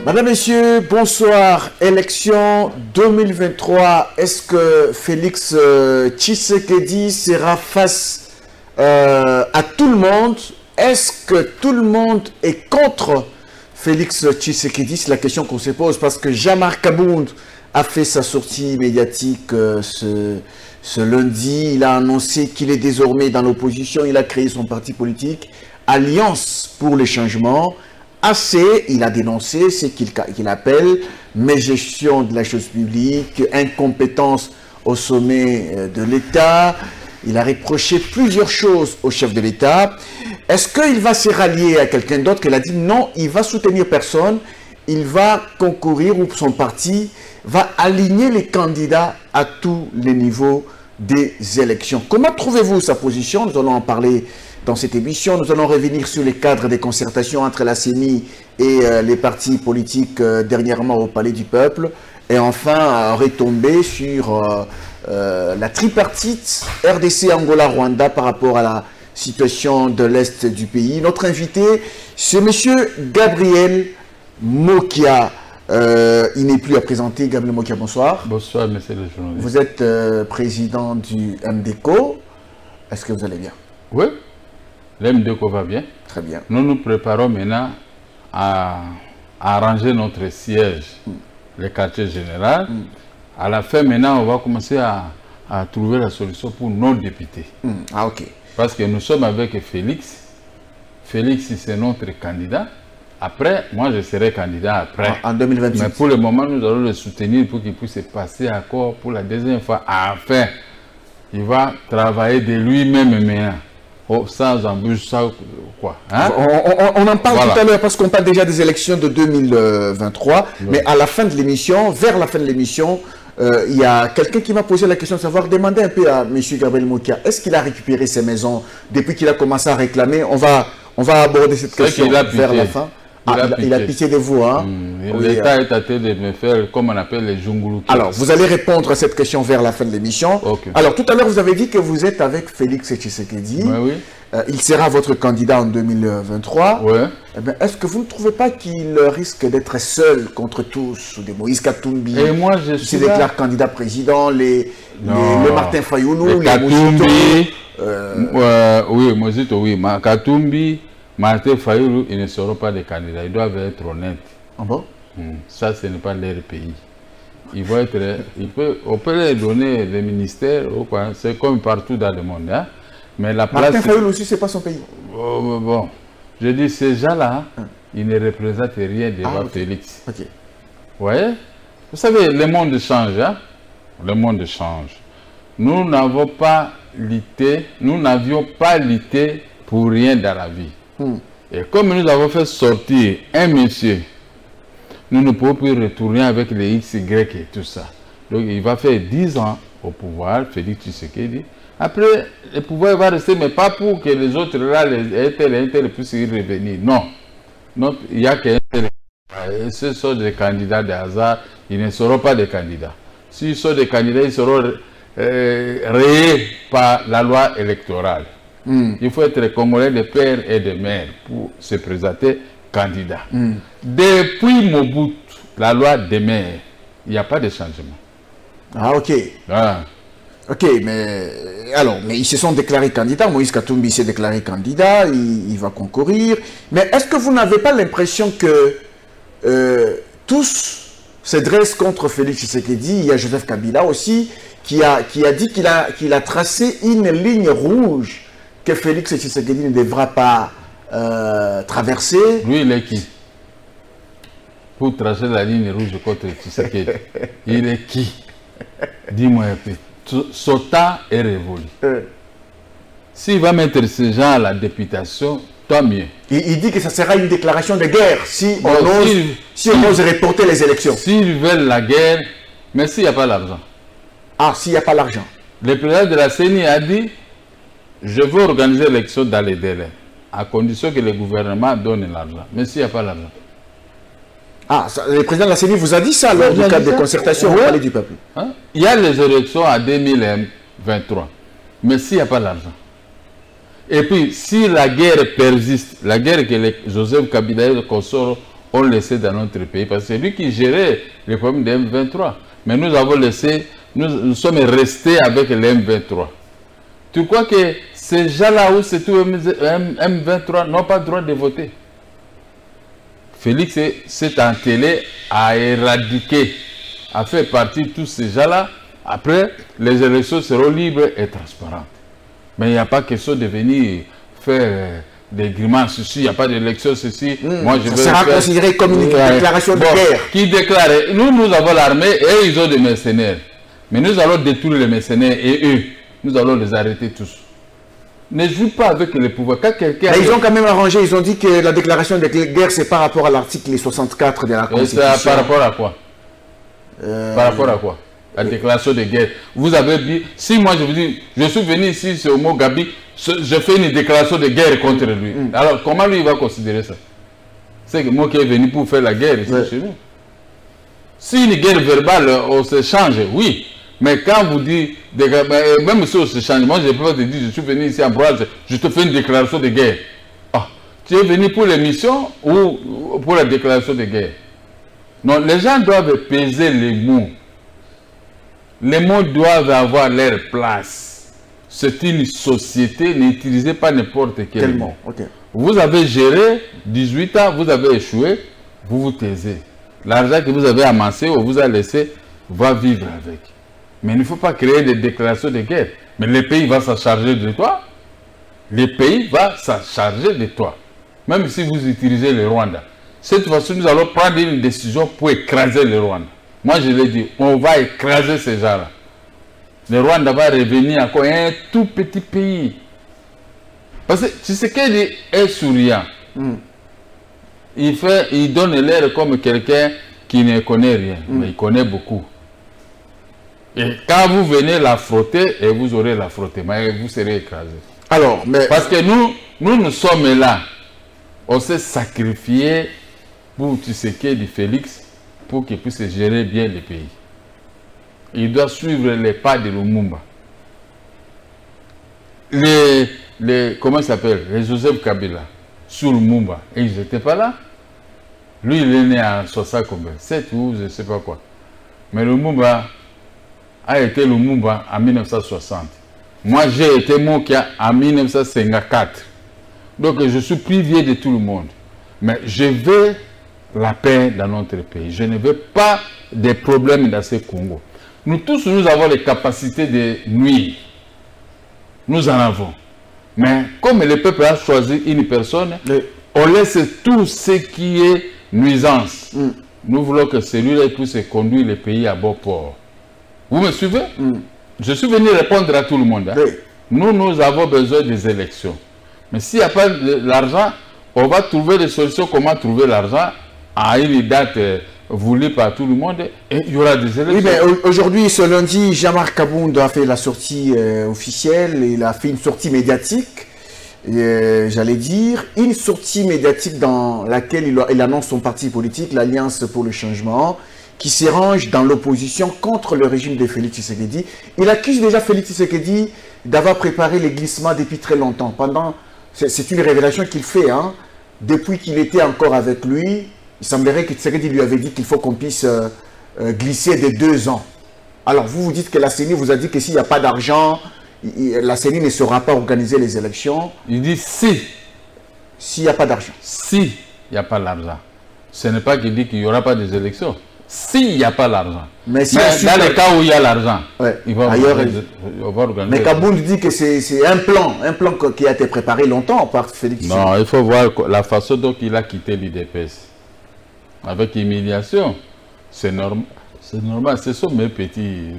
Madame, Messieurs, bonsoir. Élection 2023. Est-ce que Félix Tshisekedi sera face à tout le monde? Est-ce que tout le monde est contre Félix Tshisekedi? C'est la question qu'on se pose parce que Jean-Marc Abound a fait sa sortie médiatique ce lundi. Il a annoncé qu'il est désormais dans l'opposition. Il a créé son parti politique Alliance pour les changements. Assez, il a dénoncé ce qu'il appelle mégestion de la chose publique, incompétence au sommet de l'État. Il a reproché plusieurs choses au chef de l'État. Est-ce qu'il va se rallier à quelqu'un d'autre? Il a dit non, il va soutenir personne. Il va concourir ou son parti va aligner les candidats à tous les niveaux des élections. Comment trouvez-vous sa position? Nous allons en parler dans cette émission. Nous allons revenir sur les cadres des concertations entre la CENI et les partis politiques dernièrement au Palais du Peuple. Et enfin, retomber sur la tripartite RDC, Angola, Rwanda par rapport à la situation de l'Est du pays. Notre invité, c'est M. Gabriel Mokia. Il n'est plus à présenter. Gabriel Mokia, bonsoir. Bonsoir, monsieur le journaliste. Vous êtes président du MDECO. Est-ce que vous allez bien? Oui. L'MDECO va bien. Très bien. Nous nous préparons maintenant à arranger notre siège, le quartier général. À la fin, maintenant, on va commencer à trouver la solution pour nos députés. Ah, ok. Parce que nous sommes avec Félix. Félix, c'est notre candidat. Après, moi, je serai candidat après. En 2028. Mais pour le moment, nous allons le soutenir pour qu'il puisse passer encore pour la deuxième fois. Enfin, il va travailler de lui-même maintenant. Oh, sans embûche, ça quoi hein? On en parle tout à l'heure parce qu'on parle déjà des élections de 2023. Oui. Mais à la fin de l'émission, vers la fin de l'émission, il y a quelqu'un qui m'a posé la question de savoir, demander un peu à M. Gabriel Mokia, est-ce qu'il a récupéré ses maisons depuis qu'il a commencé à réclamer? On va aborder cette question vers la fin. Il a pitié de vous. Hein? L'État est à train de me faire, comme on appelle les Junguluki. Alors, vous allez répondre à cette question vers la fin de l'émission. Okay. Alors, tout à l'heure, vous avez dit que vous êtes avec Félix Tshisekedi. Oui. Il sera votre candidat en 2023. Oui. Eh est-ce que vous ne trouvez pas qu'il risque d'être seul contre tous? Des Moïse Katumbi, et moi, je qui déclare candidat président, les Martin Fayoulou, les Katumbi. Oui, Mozito, oui. Katumbi, Martin Fayoulou, ils ne seront pas des candidats. Ils doivent être honnêtes. Ah bon? Ça, ce n'est pas leur pays. Ils vont être, on peut leur donner les ministères, c'est comme partout dans le monde. Hein? Mais la place. Martin Fayoulou aussi, ce n'est pas son pays. Bon, je dis, ces gens-là, ils ne représentent rien devant Félix. Ok. Vous voyez? Vous savez, le monde change. Hein? Le monde change. Nous n'avions pas lutté pour rien dans la vie. Et comme nous avons fait sortir un monsieur, nous ne pouvons plus retourner avec les XY et tout ça. Donc il va faire 10 ans au pouvoir, Félix Tshisekedi. Après, le pouvoir va rester, mais pas pour que les autres là, les tels puissent y revenir. Non. Non, il n'y a qu'un tel. Ce sont des candidats de hasard, ils ne seront pas des candidats. S'ils sont des candidats, ils seront rayés par la loi électorale. Il faut être congolais de père et de mère pour se présenter candidat. Depuis Mobutu, la loi des mères, il n'y a pas de changement. Ah, ok. Ok, mais ils se sont déclarés candidats. Moïse Katumbi s'est déclaré candidat, il va concourir. Mais est-ce que vous n'avez pas l'impression que tous se dressent contre Félix Tshisekedi? Il y a Joseph Kabila aussi qui a dit qu'il a tracé une ligne rouge que Félix Tshisekedi ne devra pas traverser. Lui, il est qui? Pour tracer la ligne rouge contre Tshisekedi. Il est qui? Dis-moi un peu. Sota est révolu. S'il va mettre ces gens à la députation, tant mieux. Il dit que ça sera une déclaration de guerre si on ose reporter les élections. S'ils veulent la guerre, mais s'il n'y a pas l'argent. Ah, s'il n'y a pas l'argent. Le président de la CENI a dit je veux organiser l'élection dans les délais, à condition que le gouvernement donne l'argent. Mais s'il n'y a pas l'argent. Ah, le président de la CENI vous a dit ça lors du cadre des concertations au Palais du Peuple. Hein? Il y a les élections à 2023. Mais s'il n'y a pas l'argent. Et puis, si la guerre persiste, la guerre que les Joseph Kabila et le consort ont laissé dans notre pays, parce que c'est lui qui gérait les problèmes de M23. Mais nous avons laissé, nous sommes restés avec les M23. Tu crois que ces gens-là où c'est tout M23 n'ont pas le droit de voter? Félix s'est entellé à éradiquer, à faire partie de tous ces gens-là. Après, les élections seront libres et transparentes. Mais il n'y a pas question de venir faire des grimaces ceci, il n'y a pas d'élection ceci. Moi, je ça sera considéré comme une déclaration de guerre. Qui déclare? Nous avons l'armée et ils ont des mercenaires. Mais nous allons détruire les mercenaires et eux, nous allons les arrêter tous. Ne joue pas avec le pouvoir. Ils ont quand même arrangé, ils ont dit que la déclaration de guerre, c'est par rapport à l'article 64 de la Constitution. Et par rapport à quoi? Par rapport à quoi? La déclaration de guerre. Vous avez dit, si moi je vous dis, je suis venu ici, c'est Omo Gabi, je fais une déclaration de guerre contre lui. Alors, comment lui il va considérer ça? C'est que moi qui est venu pour faire la guerre ici chez nous. Si une guerre verbale, on se change, oui. Mais quand vous dites, même si on se change, moi je ne peux pas te dire, je suis venu ici à Broise, je te fais une déclaration de guerre. Ah, tu es venu pour l'émission ou pour la déclaration de guerre? Non, les gens doivent peser les mots. Les mots doivent avoir leur place. C'est une société, n'utilisez pas n'importe quel mot. Okay. Vous avez géré 18 ans, vous avez échoué, vous vous taisez. L'argent que vous avez amassé ou vous a laissé, va vivre avec. Mais il ne faut pas créer des déclarations de guerre. Mais le pays va s'en charger de toi. Le pays va s'en charger de toi. Même si vous utilisez le Rwanda. Cette fois-ci, nous allons prendre une décision pour écraser le Rwanda. Moi, je l'ai dit, on va écraser ces gens-là. Le Rwanda va revenir encore un tout petit pays. Parce que Tshisekedi est souriant. Il donne l'air comme quelqu'un qui ne connaît rien. Mais il connaît beaucoup. Et quand vous venez la frotter, et vous aurez la frotter, mais vous serez écrasé. Alors, mais... Parce que nous sommes là. On s'est sacrifié pour Tshisekedi Félix pour qu'il puisse gérer bien le pays. Il doit suivre les pas de Lumumba. Comment il s'appelle? Les Joseph Kabila, sur Lumumba. Et ils n'étaient pas là. Lui, il est né en 67 ou je ne sais pas quoi. Mais Lumumba a été Lumumba en 1960. Moi, j'ai été Mokia en 1954. Donc, je suis privé de tout le monde. Mais je veux la paix dans notre pays. Je ne veux pas de problèmes dans ce Congo. Nous tous, nous avons les capacités de nuire. Nous en avons. Mais comme le peuple a choisi une personne, on laisse tout ce qui est nuisance. Nous voulons que celui-là puisse conduire le pays à bon port. Vous me suivez? Je suis venu répondre à tout le monde. Hein? Nous avons besoin des élections. Mais s'il n'y a pas l'argent, on va trouver des solutions. Comment trouver l'argent à une date voulue par tout le monde et il y aura des élections. Oui, mais aujourd'hui, ce lundi, Jean-Marc Kabound a fait la sortie officielle. Il a fait une sortie médiatique. J'allais dire, une sortie médiatique dans laquelle il annonce son parti politique, l'Alliance pour le changement, qui se range dans l'opposition contre le régime de Félix Tshisekedi. Il accuse déjà Félix Tshisekedi d'avoir préparé les glissements depuis très longtemps. C'est une révélation qu'il fait. Hein. Depuis qu'il était encore avec lui, il semblerait que Tshisekedi lui avait dit qu'il faut qu'on puisse glisser de 2 ans. Alors vous, vous dites que la CENI vous a dit que s'il n'y a pas d'argent, la CENI ne saura pas organiser les élections. Il dit si. S'il n'y a pas d'argent. Si il n'y a pas d'argent. Ce n'est pas qu'il dit qu'il n'y aura pas des élections. S'il n'y a pas l'argent. Mais dans le cas où il y a l'argent, il va organiser. Mais Kabound dit que c'est un plan qui a été préparé longtemps par Félix. Non, il faut voir la façon dont il a quitté l'UDPS. Avec humiliation. C'est normal, ce sont mes petits.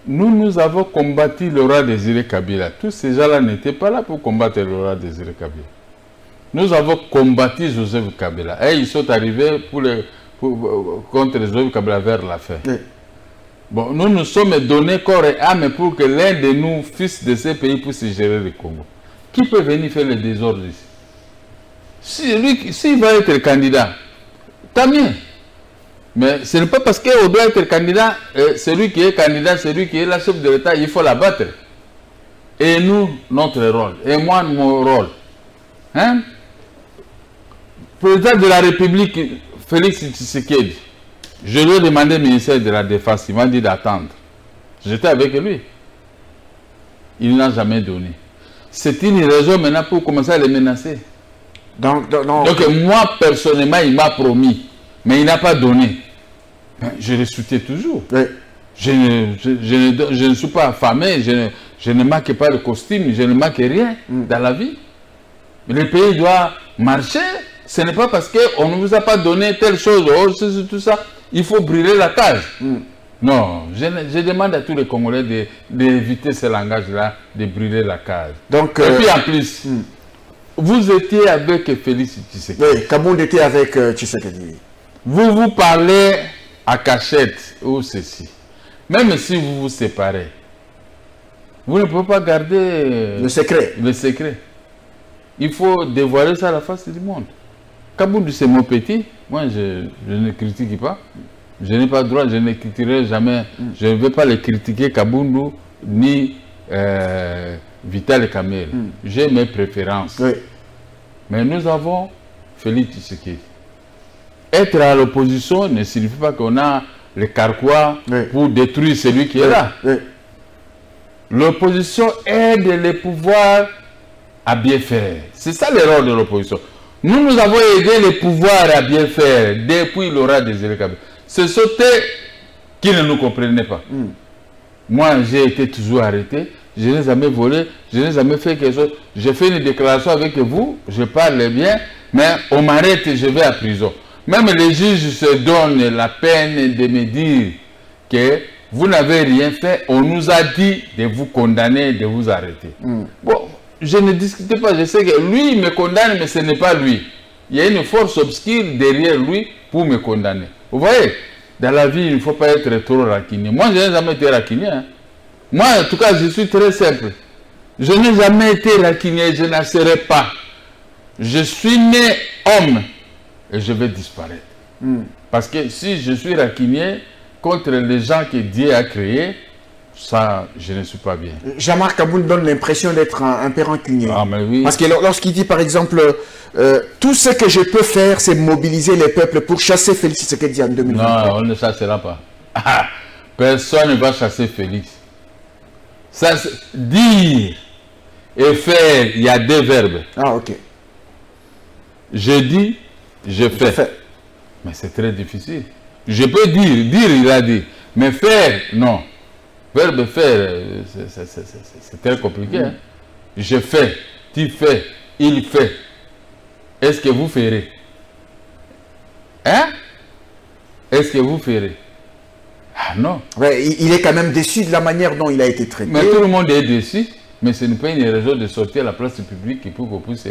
Nous avons combattu Laurent Désiré Kabila. Tous ces gens-là n'étaient pas là pour combattre Laurent Désiré Kabila. Nous avons combattu Joseph Kabila. Et ils sont arrivés contre Joseph Kabila vers la fin. Bon, nous nous sommes donnés corps et âme pour que l'un de nous, fils de ces pays, puisse gérer le Congo. Qui peut venir faire le désordre ici? S'il va être candidat, tant mieux. Mais ce n'est pas parce qu'on doit être candidat, celui qui est candidat, celui qui est la chef de l'État, il faut l'abattre. Et nous, notre rôle, et moi, mon rôle. Hein? Président de la République, Félix Tshisekedi, je lui ai demandé au ministère de la Défense, il m'a dit d'attendre. J'étais avec lui. Il n'a jamais donné. C'est une raison maintenant pour commencer à les menacer. Donc moi, personnellement, il m'a promis, mais il n'a pas donné. Je le soutiens toujours. Oui. Je ne suis pas affamé, je ne manque pas de costume, je ne manque rien dans la vie. Mais le pays doit marcher. Ce n'est pas parce qu'on ne vous a pas donné telle chose, tout ça, il faut brûler la cage. Non, je demande à tous les Congolais d'éviter ce langage-là, de brûler la cage. Donc, et puis en plus, vous étiez avec Félix Tshisekedi. Oui, Kabound était avec Tshisekedi. Vous parlez à cachette ou ceci. Même si vous vous séparez, vous ne pouvez pas garder le secret. Le secret. Il faut dévoiler ça à la face du monde. Kabound, c'est mon petit. Moi, je ne critique pas. Je n'ai pas le droit, je ne critiquerai jamais. Je ne vais pas les critiquer, Kabound, ni Vital Kamerhe. J'ai mes préférences. Oui. Mais nous avons Félix Tshisekedi. Être à l'opposition ne signifie pas qu'on a les carquois pour détruire celui qui est là. Oui. L'opposition aide les pouvoirs à bien faire. C'est ça le rôle de l'opposition. Nous avons aidé les pouvoirs à bien faire depuis Laurent Désiré Kabila. Ce sont eux qui ne nous comprenaient pas. Moi, j'ai été toujours arrêté. Je n'ai jamais volé. Je n'ai jamais fait quelque chose. J'ai fait une déclaration avec vous. Je parle bien. Mais on m'arrête et je vais à prison. Même les juges se donnent la peine de me dire que vous n'avez rien fait. On nous a dit de vous condamner, de vous arrêter. Bon, je ne discute pas. Je sais que lui, il me condamne, mais ce n'est pas lui. Il y a une force obscure derrière lui pour me condamner. Vous voyez, dans la vie, il ne faut pas être trop rancunier. Moi, je n'ai jamais été rancunier. Hein. Moi, en tout cas, je suis très simple. Je n'ai jamais été rancunier, je n'en serai pas. Je suis né homme et je vais disparaître. Parce que si je suis rancunier contre les gens que Dieu a créés, ça, je ne suis pas bien. Jean-Marc Kabound donne l'impression d'être un peu rancunier. Ah, mais oui. Parce que lorsqu'il dit, par exemple, tout ce que je peux faire, c'est mobiliser les peuples pour chasser Félix Tshisekedi en 2023. Non, on ne chassera pas. Personne ne va chasser Félix. Ça, dire et faire, il y a deux verbes. Ah, ok. Je dis, je fais. Mais c'est très difficile. Je peux dire, il a dit. Mais faire, non. Verbe faire, c'est très compliqué. Hein? Je fais, tu fais, il fait. Est-ce que vous ferez? Hein? Est-ce que vous ferez? Ah non. Ouais, il est quand même déçu de la manière dont il a été traité. Mais tout le monde est déçu. Mais ce n'est pas une raison de sortir à la place publique pour qu'on puisse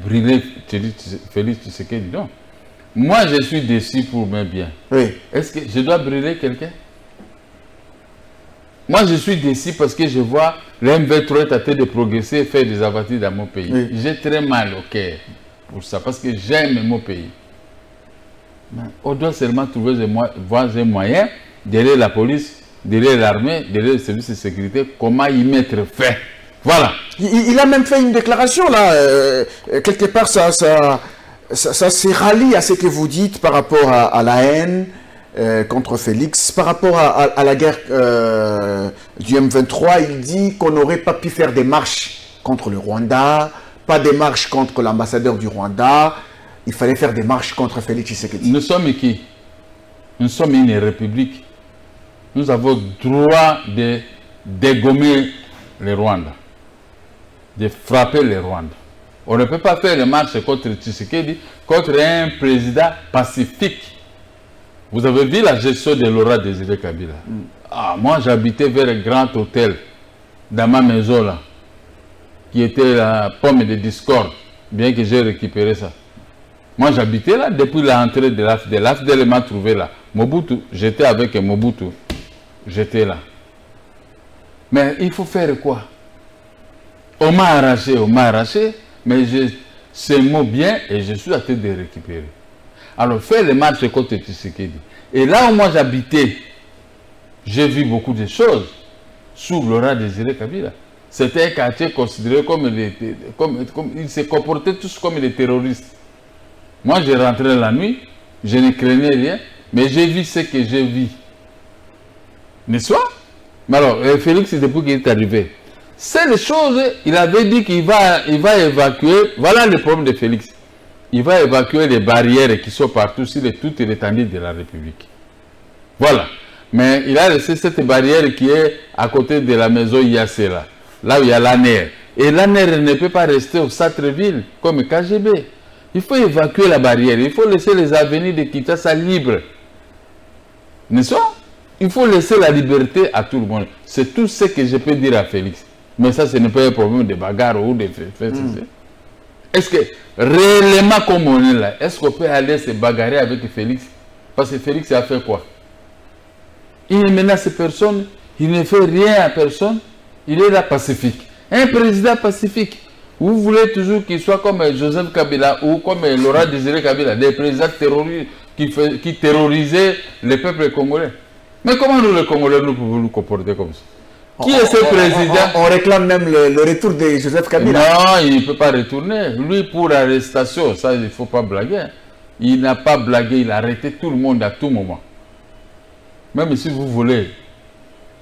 brûler Félix Tshisekedi. Non. Moi, je suis déçu pour mes biens. Oui. Est-ce que je dois brûler quelqu'un? Moi, je suis déçu parce que je vois l'M23 tenter de progresser et faire des abattus dans mon pays. Oui. J'ai très mal au cœur pour ça, parce que j'aime mon pays. Mais on doit seulement trouver un moyen, derrière la police, derrière l'armée, derrière le service de sécurité, comment y mettre fin. Voilà. Il a même fait une déclaration, là, quelque part, ça se rallie à ce que vous dites par rapport à la haine, contre Félix. Par rapport à la guerre du M23, il dit qu'on n'aurait pas pu faire des marches contre le Rwanda, pas des marches contre l'ambassadeur du Rwanda. Il fallait faire des marches contre Félix Tshisekedi. Nous sommes qui? Nous sommes une république. Nous avons droit de dégommer le Rwanda, de frapper le Rwanda. On ne peut pas faire des marches contre Tshisekedi, contre un président pacifique. Vous avez vu la gestion de Laurent Désiré Kabila. Ah, moi, j'habitais vers un grand hôtel dans ma maison là, qui était la pomme de discorde, bien que j'ai récupéré ça. Moi, j'habitais là depuis l'entrée de l'AFDEL. L'AFDEL m'a trouvé là. Mobutu, j'étais avec Mobutu. j'étais là. Mais il faut faire quoi? On m'a arraché, mais c'est mot bien et je suis à train de récupérer. Alors, faire les marches contre Tshisekedi. Et là où moi j'habitais, j'ai vu beaucoup de choses sous Laurent Désiré Kabila. C'était un quartier considéré comme ils se comportaient tous comme des terroristes. Moi, je rentrais la nuit, je ne craignais rien, mais j'ai vu ce que j'ai vu. N'est-ce pas? Mais alors, Félix, depuis qu'il est arrivé, c'est les choses, il avait dit qu'il va évacuer, voilà le problème de Félix. Il va évacuer les barrières qui sont partout sur toute l'étendue de la République. Voilà. Mais il a laissé cette barrière qui est à côté de la maison IAC là où il y a l'ANER. Et l'ANER ne peut pas rester au centre-ville comme KGB. Il faut évacuer la barrière, il faut laisser les avenues de Kinshasa libres. N'est-ce pas? Il faut laisser la liberté à tout le monde. C'est tout ce que je peux dire à Félix. Mais ça, ce n'est pas un problème de bagarre ou de fait. Est-ce que, réellement comme on est là, est-ce qu'on peut aller se bagarrer avec Félix? Parce que Félix a fait quoi? Il ne menace personne, il ne fait rien à personne, il est là pacifique. Un président pacifique. Vous voulez toujours qu'il soit comme Joseph Kabila ou comme Laurent Désiré Kabila, des présidents terroristes qui terrorisaient le peuple congolais. Mais comment nous, les Congolais, nous pouvons nous comporter comme ça? Qui est ce président? On réclame même le retour de Joseph Kabila. Non, il ne peut pas retourner. Lui, pour l'arrestation, ça, il ne faut pas blaguer. Il n'a pas blagué, il a arrêté tout le monde à tout moment. Même si vous voulez,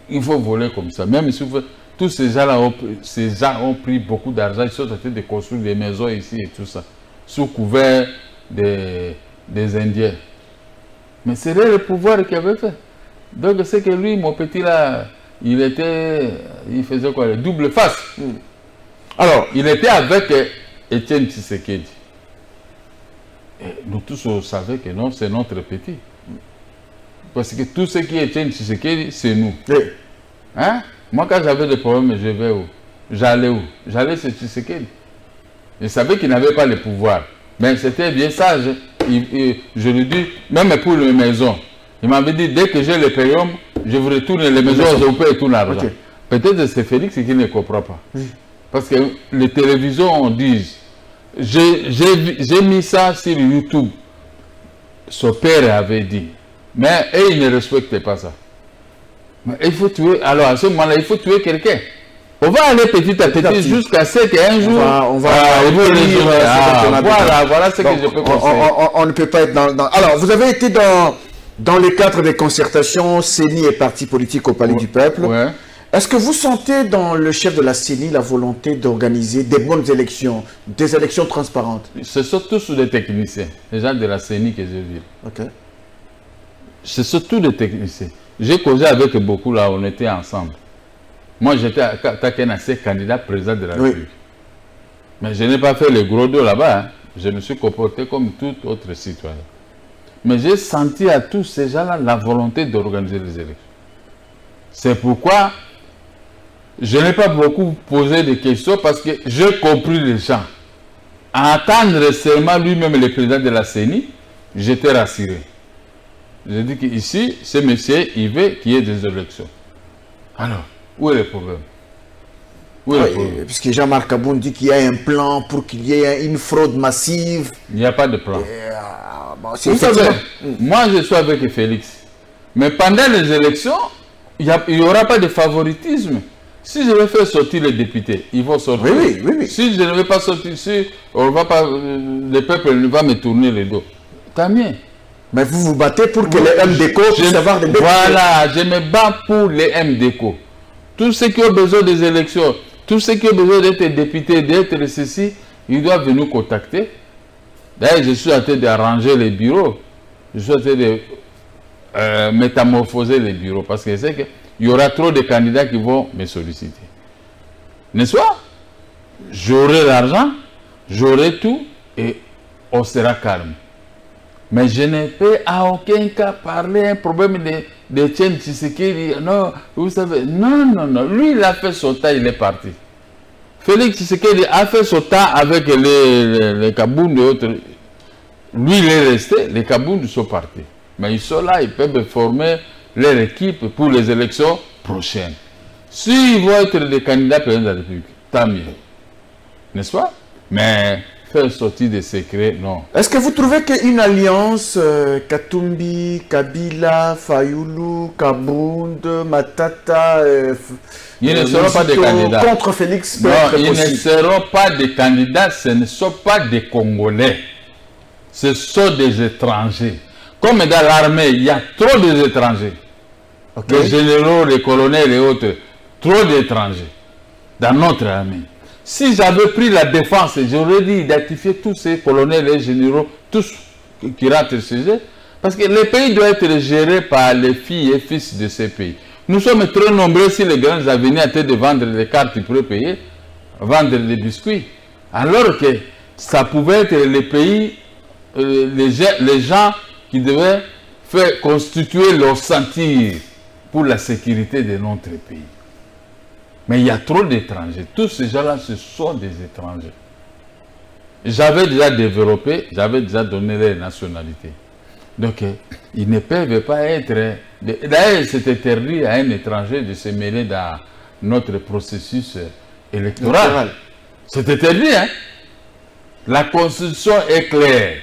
il faut voler comme ça. Même si vous, tous ces gens-là ont pris beaucoup d'argent, ils sont en train de construire des maisons ici et tout ça, sous couvert des Indiens. Mais c'est le pouvoir qui avait fait. Donc c'est que lui, mon petit là, il faisait quoi? Double face. Alors, il était avec Étienne Tshisekedi. Et nous tous, on savait que non, c'est notre petit. Parce que tout ce qui est Étienne Tshisekedi, c'est nous. Oui. Hein? Moi, quand j'avais des problèmes, je vais où? J'allais où? J'allais chez Tshisekedi. Je savais qu'il n'avait pas le pouvoir. Mais c'était bien sage. Je lui dis, même pour les maisons, il m'avait dit, dès que j'ai le payum, je vous retourne les maisons, je vous paye tout l'argent. Okay. Peut-être que c'est Félix qui ne comprend pas. Oui. Parce que les télévisions disent, j'ai mis ça sur YouTube. Son père avait dit. Mais il ne respectait pas ça. Mais il faut tuer, alors à ce moment-là, il faut tuer quelqu'un. On va aller petit à petit jusqu'à ce qu'un jour, on va voilà ce que je peux conseiller. On ne peut pas être dans... Alors, vous avez été dans le cadre des concertations CENI et partis politiques au Palais du Peuple. Ouais. Est-ce que vous sentez dans le chef de la CENI la volonté d'organiser des bonnes élections, des élections transparentes? Ce sont tous des techniciens, les gens de la CENI que j'ai vus. Ok. Ce sont tous des techniciens. J'ai causé avec beaucoup là, on était ensemble. Moi, j'étais qu'un assez candidat président de la République. Mais je n'ai pas fait le gros dos là-bas. Hein. Je me suis comporté comme tout autre citoyen. Mais j'ai senti à tous ces gens-là la volonté d'organiser les élections. C'est pourquoi je n'ai pas beaucoup posé de questions parce que j'ai compris les gens. À entendre seulement lui-même le président de la CENI, j'étais rassuré. J'ai dit qu'ici, ce monsieur, il veut qu'il y ait des élections. Alors, où est le problème? Puisque Jean-Marc Aboun dit qu'il y a un plan pour qu'il y ait une fraude massive. Il n'y a pas de plan. Vous savez, moi je suis avec Félix. Mais pendant les élections, il n'y aura pas de favoritisme. Si je vais faire sortir les députés, ils vont sortir. Oui. Si je ne vais pas sortir, le peuple ne va me tourner le dos. Tant mieux. Mais vous vous battez pour que les MDECO puissent avoir des députés. Voilà, je me bats pour les MDECO. Tous ceux qui ont besoin des élections, tous ceux qui ont besoin d'être députés, d'être ceci, ils doivent venir nous contacter. D'ailleurs, je suis en train d'arranger les bureaux. Je suis en train de métamorphoser les bureaux parce que je sais qu'il y aura trop de candidats qui vont me solliciter. N'est-ce pas? J'aurai l'argent, j'aurai tout et on sera calme. Mais je ne peux à aucun cas parler un problème de Étienne Tshisekedi. Non, vous savez, non. Lui, il a fait son temps, il est parti. Félix Tshisekedi a fait son temps avec les Kabound et autres. Lui, il est resté, les Kabound sont partis. Mais ils sont là, ils peuvent former leur équipe pour les élections prochaines. S'ils vont être des candidats présidents de la République, tant mieux. N'est-ce pas? Mais faire sortir des secrets, non. Est-ce que vous trouvez qu'une alliance Katumbi, Kabila, Fayoulou, Kabound, Matata, ils ne seront pas des candidats contre Félix? Non, ils ne seront pas des candidats, ce ne sont pas des Congolais. Ce sont des étrangers. Comme dans l'armée, il y a trop d'étrangers. Okay. Les généraux, les colonels et autres, trop d'étrangers dans notre armée. Si j'avais pris la défense, j'aurais dit identifier tous ces colonels et généraux, tous qui rentrent chez eux, parce que les pays doivent être gérés par les filles et fils de ces pays. Nous sommes très nombreux si les grands avenirs étaient de vendre des cartes pour payer, vendre des biscuits. Alors que ça pouvait être les pays, les gens qui devaient faire constituer leur sentir pour la sécurité de notre pays. Mais il y a trop d'étrangers. Tous ces gens-là, ce sont des étrangers. J'avais déjà développé, j'avais déjà donné les nationalités. Donc, ils ne peuvent pas être... D'ailleurs, c'est interdit à un étranger de se mêler dans notre processus électoral. C'est interdit, hein? La Constitution est claire.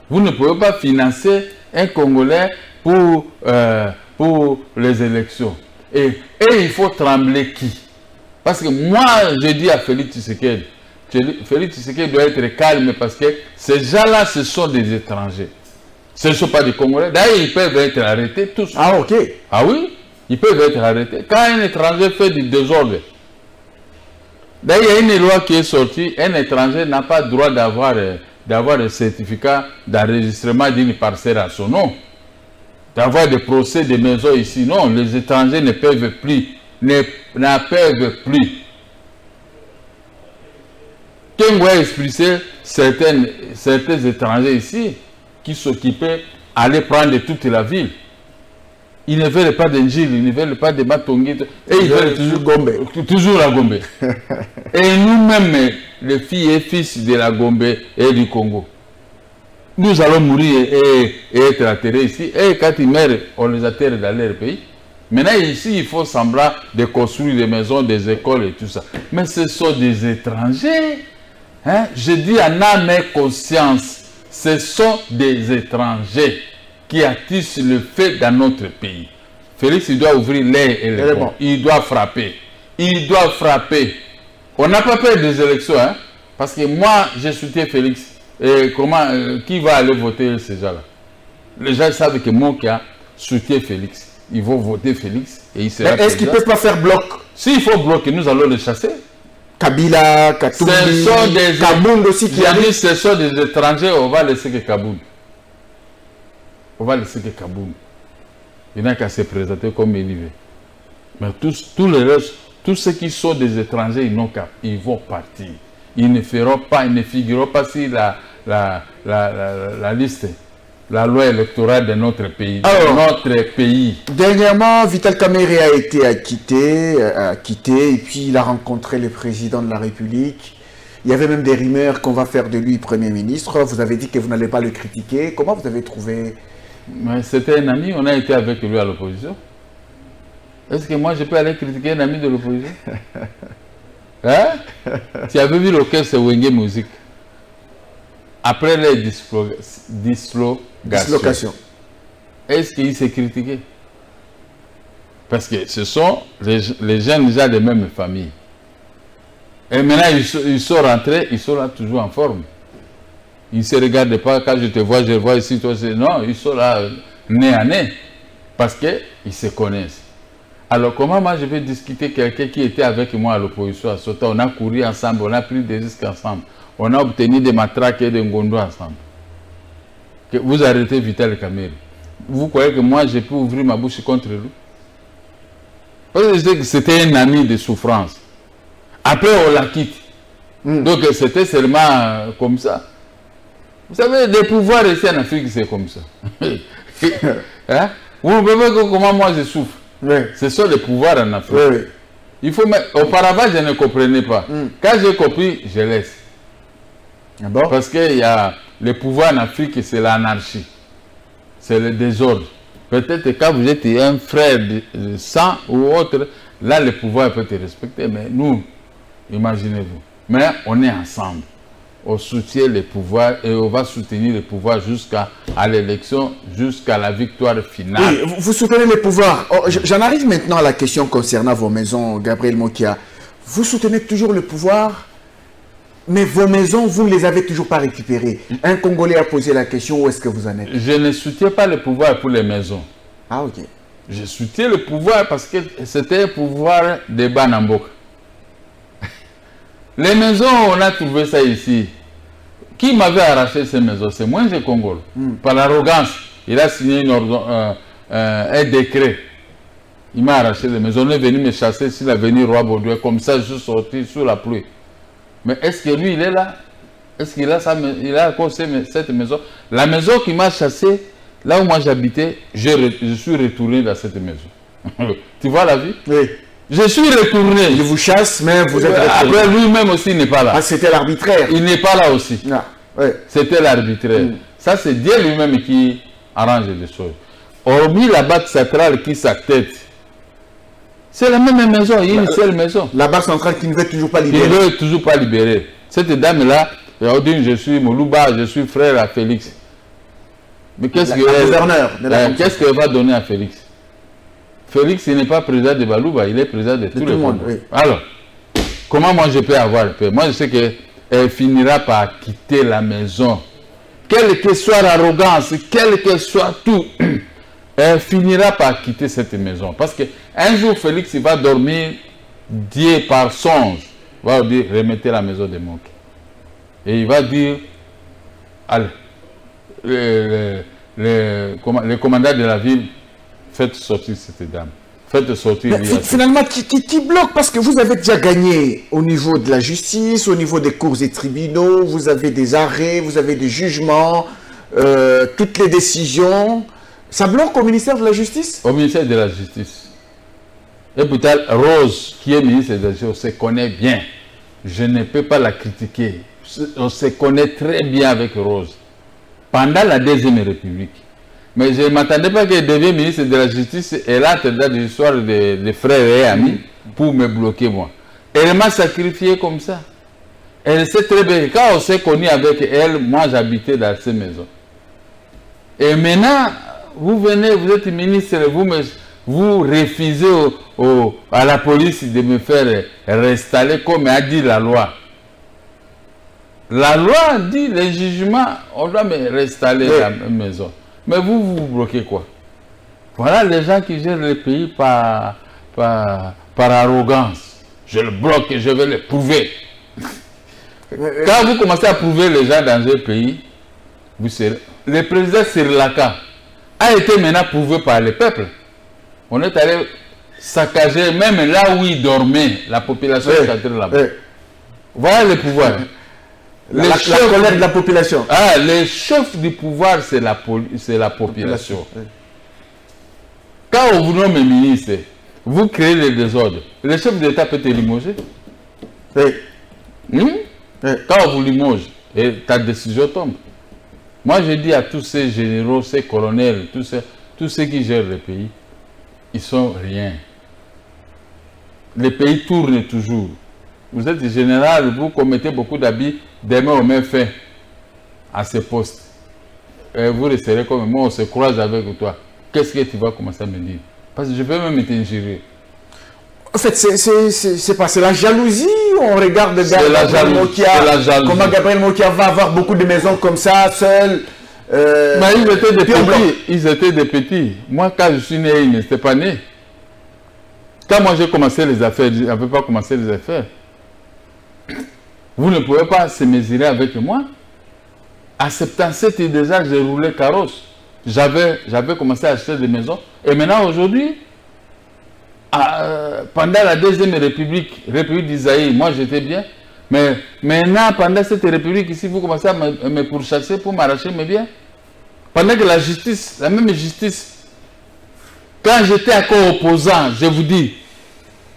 Vous ne pouvez pas financer un Congolais pour les élections. Et il faut trembler qui? Parce que moi, je dis à Félix Tshisekedi, Félix Tshisekedi doit être calme parce que ces gens-là, ce sont des étrangers. Ce ne sont pas des Congolais. D'ailleurs, ils peuvent être arrêtés tous. Ah, ok. Ah oui, ils peuvent être arrêtés. Quand un étranger fait du désordre, d'ailleurs, il y a une loi qui est sortie, un étranger n'a pas le droit d'avoir un certificat d'enregistrement d'une parcelle à son nom. D'avoir des procès de maison ici. Non, les étrangers ne peuvent plus. Ne peuvent plus. Qu'est-ce qu'on expliquer certains étrangers ici qui s'occupaient d'aller prendre toute la ville. Ils ne veulent pas d'Injil, ils ne veulent pas de Matongi. Et ils veulent toujours Gombe. Toujours la Gombe. Et nous-mêmes, les filles et fils de la Gombe et du Congo, nous allons mourir et être atterrés ici. Et quand ils meurent, on les atterre dans leur pays. Maintenant, ici, il faut semblant de construire des maisons, des écoles et tout ça. Mais ce sont des étrangers. Hein? Je dis en âme et conscience, ce sont des étrangers qui attissent le fait dans notre pays. Félix, il doit ouvrir l'air et les ponts. Il doit frapper. Il doit frapper. On n'a pas peur des élections, hein? Parce que moi, je soutiens Félix. Et qui va aller voter ces gens-là? Les gens savent que mon cas soutient Félix. Ils vont voter Félix et il sera. Est-ce qu'ils ne peuvent pas faire bloc? S'il faut bloquer, nous allons les chasser. Kabila, Katumbi, Kabound aussi qui a dit ce sont des étrangers, on va laisser que Kabound. On va laisser que Kabound. Il n'a qu'à se présenter comme il veut. Mais tous les restes, tous ceux qui sont des étrangers, ils vont partir. Ils ne feront pas, ils ne figureront pas sur la liste, la loi électorale de notre pays. Alors, dernièrement, Vital Kamerhe a été quitté et puis il a rencontré le président de la République. Il y avait même des rumeurs qu'on va faire de lui Premier ministre. Vous avez dit que vous n'allez pas le critiquer. Comment vous avez trouvé? C'était un ami, on a été avec lui à l'opposition. Est-ce que moi je peux aller critiquer un ami de l'opposition? Hein? Tu avais vu l'orchestre Wenge Music. Après les dislocations, est-ce qu'il s'est critiqué? Parce que ce sont les jeunes déjà des mêmes familles. Et maintenant, ils sont rentrés, ils sont là toujours en forme. Ils ne se regardent pas, quand je te vois, je vois ici, toi, non, ils sont là, nez à nez. Parce qu'ils se connaissent. Alors, comment moi je vais discuter quelqu'un qui était avec moi à l'opposition à Sota? On a couru ensemble, on a pris des risques ensemble. On a obtenu des matraques et des ngondos ensemble. Que vous arrêtez Vital Kamerhe. Vous croyez que moi, je peux ouvrir ma bouche contre lui? Parce que je sais que c'était un ami de souffrance. Après, on la quitte. Donc, c'était seulement comme ça. Vous savez, les pouvoirs ici en Afrique, c'est comme ça. Hein? Vous ne pouvez pas comment moi je souffre. Oui. Ce sont les pouvoirs en Afrique. Oui. Il faut auparavant, je ne comprenais pas. Quand j'ai compris, je laisse. Bon. Parce qu'il y a les pouvoirs en Afrique, c'est l'anarchie. C'est le désordre. Peut-être quand vous êtes un frère de sang ou autre, là le pouvoir peut te respecter. Mais nous, imaginez-vous. Mais on est ensemble. On soutient le pouvoir et on va soutenir le pouvoir jusqu'à l'élection, jusqu'à la victoire finale. Oui, vous soutenez le pouvoir. Oh, j'en arrive maintenant à la question concernant vos maisons, Gabriel Mokia. Vous soutenez toujours le pouvoir, mais vos maisons, vous ne les avez toujours pas récupérées. Un Congolais a posé la question, où est-ce que vous en êtes? Je ne soutiens pas le pouvoir pour les maisons. Ah, ok. Je soutiens le pouvoir parce que c'était un pouvoir de Banambok. Les maisons, on a trouvé ça ici. Qui m'avait arraché ces maisons? C'est moi, j'ai Congolais. Par l'arrogance, il a signé un décret. Il m'a arraché les maisons. On est venu me chasser sur l'avenue Roi Baudouin. Comme ça, je suis sorti sous la pluie. Mais est-ce que lui, il est là? Est-ce qu'il a, il a encore cette maison? La maison qui m'a chassé, là où moi j'habitais, je suis retourné dans cette maison. Tu vois la vie? Oui. Je suis retourné. Il vous chasse, mais vous êtes retourné. Après, lui-même aussi n'est pas là. Ah, c'était l'arbitraire. Il n'est pas là aussi. Ah, oui. C'était l'arbitraire. Ça, c'est Dieu lui-même qui arrange les choses. Hormis la banque centrale qui sa tête, c'est la même maison, il y a une seule maison. La banque centrale qui ne veut toujours pas Il libérer. ne veut toujours pas libérer. Cette dame-là, elle dit, je suis Moulouba, je suis frère à Félix. Mais qu'est-ce qu'elle va donner à Félix? Félix, il n'est pas président de Balouba, il est président de tout le monde. Oui. Alors, comment moi je peux avoir peur? Moi, je sais qu'elle finira par quitter la maison. Quelle que soit l'arrogance, quel que soit tout, elle finira par quitter cette maison. Parce qu'un jour, Félix, il va dormir, Dieu par songe, va dire, remettez la maison de Moki. Et il va dire, allez, le commandant de la ville, faites sortir cette dame. Faites sortir. Finalement, qui bloque? Parce que vous avez déjà gagné au niveau de la justice, au niveau des cours et tribunaux, vous avez des arrêts, vous avez des jugements, toutes les décisions. Ça bloque au ministère de la Justice? Au ministère de la Justice. Et pourtant, Rose, qui est ministre de la Justice, on se connaît bien. Je ne peux pas la critiquer. On se connaît très bien avec Rose. Pendant la Deuxième République. Mais je ne m'attendais pas qu'elle devienne ministre de la Justice et là, tu as des histoires de frères et amis pour me bloquer moi. Elle m'a sacrifié comme ça. Elle sait très bien. Quand on s'est connu avec elle, moi j'habitais dans ces maisons. Et maintenant, vous venez, vous êtes ministre, vous refusez à la police de me faire restaller comme a dit la loi. La loi dit, le jugement, on doit me restaller la maison. Mais vous bloquez quoi? Voilà les gens qui gèrent le pays par arrogance. Je le bloque et je vais le prouver. Quand vous commencez à prouver les gens dans un pays, vous serez... Le président Sri Lanka a été maintenant prouvé par le peuple. On est allé saccager même là où il dormait, la population est entrée là-bas. Voilà le pouvoir. La colère de la population. Ah, le chef du pouvoir, c'est la population. Quand on vous nomme ministre, vous créez le désordre. Le chef d'État peut te limoger. Quand on vous limoge, et ta décision tombe. Moi, je dis à tous ces généraux, ces colonels, tous ceux qui gèrent le pays, ils sont rien. Le pays tourne toujours. Vous êtes général, vous commettez beaucoup d'habits, demain on met fin à ce poste. Et vous resterez comme moi, on se croise avec toi. Qu'est-ce que tu vas commencer à me dire? Parce que je peux même t'injurer. En fait, c'est la jalousie. On regarde Gabriel Mokia, comment Gabriel Mokia va avoir beaucoup de maisons comme ça, seul. Mais ils étaient des petits. Ils étaient des petits. Moi, quand je suis né, ils n'étaient pas nés. Quand moi j'ai commencé les affaires, je n'avais pas commencé les affaires. Vous ne pouvez pas se mesurer avec moi. À 77 déjà, j'ai roulé carrosse. J'avais commencé à acheter des maisons. Et maintenant, aujourd'hui, pendant la Deuxième République d'Isaïe, moi j'étais bien. Mais maintenant, pendant cette République ici, vous commencez à me pourchasser pour m'arracher mes biens. Pendant que la justice, la même justice, quand j'étais encore opposant, je vous dis,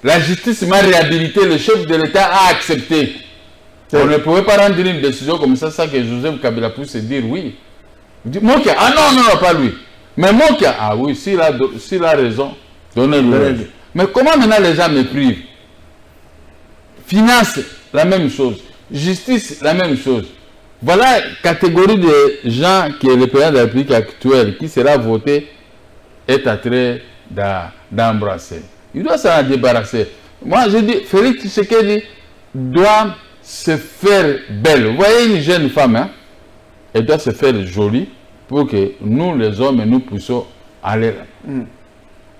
la justice m'a réhabilité, le chef de l'État a accepté. On ne pouvait pas rendre une décision comme ça que Joseph Kabila puisse se dire oui. Vous dites, ah non, pas lui. Mais moi qui ah oui, s'il a raison, donnez-le. Mais comment maintenant les gens me privent? Finance, la même chose. Justice, la même chose. Voilà catégorie de gens qui est le président de la République actuelle, qui sera voté, est en train d'embrasser. Il doit s'en débarrasser. Moi, je dis, Félix Tshisekedi doit se faire belle. Vous voyez une jeune femme, hein? Elle doit se faire jolie pour que nous, les hommes, nous puissions aller là.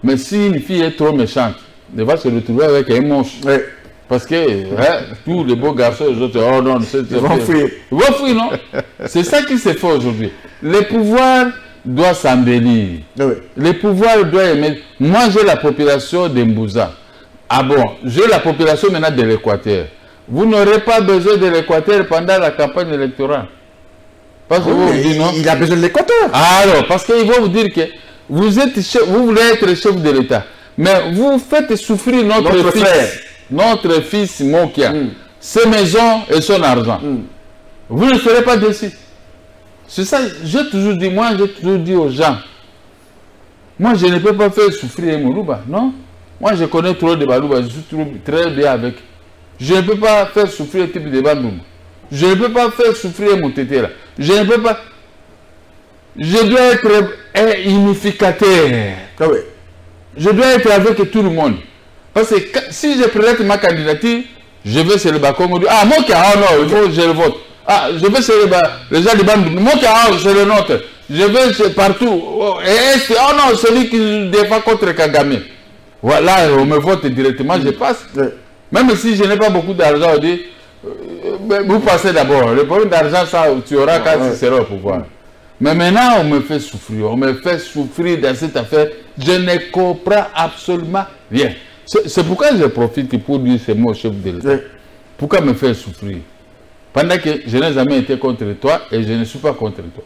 Mais si une fille est trop méchante, elle va se retrouver avec un monstre. Ouais. Parce que tous les beaux garçons, les autres, oh non, ils vont fuir. Ils vont fuir, non? C'est ça qui se fait aujourd'hui. Le pouvoir doit s'embellir. Oui. Le pouvoir doit aimer. Moi, j'ai la population d'Embouza. Ah bon, j'ai la population maintenant de l'Équateur. Vous n'aurez pas besoin de l'Équateur pendant la campagne électorale. Parce que vous dites non. Il a besoin de l'Équateur. Alors, parce qu'ils vont vous dire que vous voulez être chef de l'État. Mais vous faites souffrir notre fils. Notre fils Mokia, ses maisons et son argent. Vous ne serez pas déçus. C'est ça, j'ai toujours dit aux gens, moi je ne peux pas faire souffrir Mourouba, non? Moi je connais trop de Balouba, je suis très bien avec. Je ne peux pas faire souffrir le type de Bandoum. Je ne peux pas faire souffrir Moutetela. Je ne peux pas. Je dois être un unificateur. Ah oui. Je dois être avec tout le monde. Parce que si je présente ma candidature, je vais sur le Bakongo. Ah, moi qui ah non, il faut je le vote. Ah, je vais sur les gens du Bandou. Moi qui ah, c'est le nôtre. Je vais partout. Et oh non, celui qui défend contre Kagame. Voilà, on me vote directement, je passe. Même si je n'ai pas beaucoup d'argent, on dit, vous passez d'abord. Le problème d'argent, ça, tu auras quand tu seras au pouvoir. Mais maintenant, on me fait souffrir. On me fait souffrir dans cette affaire. Je ne comprends absolument rien. C'est pourquoi je profite pour dire ces mots au chef de l'État. Pourquoi me faire souffrir? Pendant que je n'ai jamais été contre toi et je ne suis pas contre toi.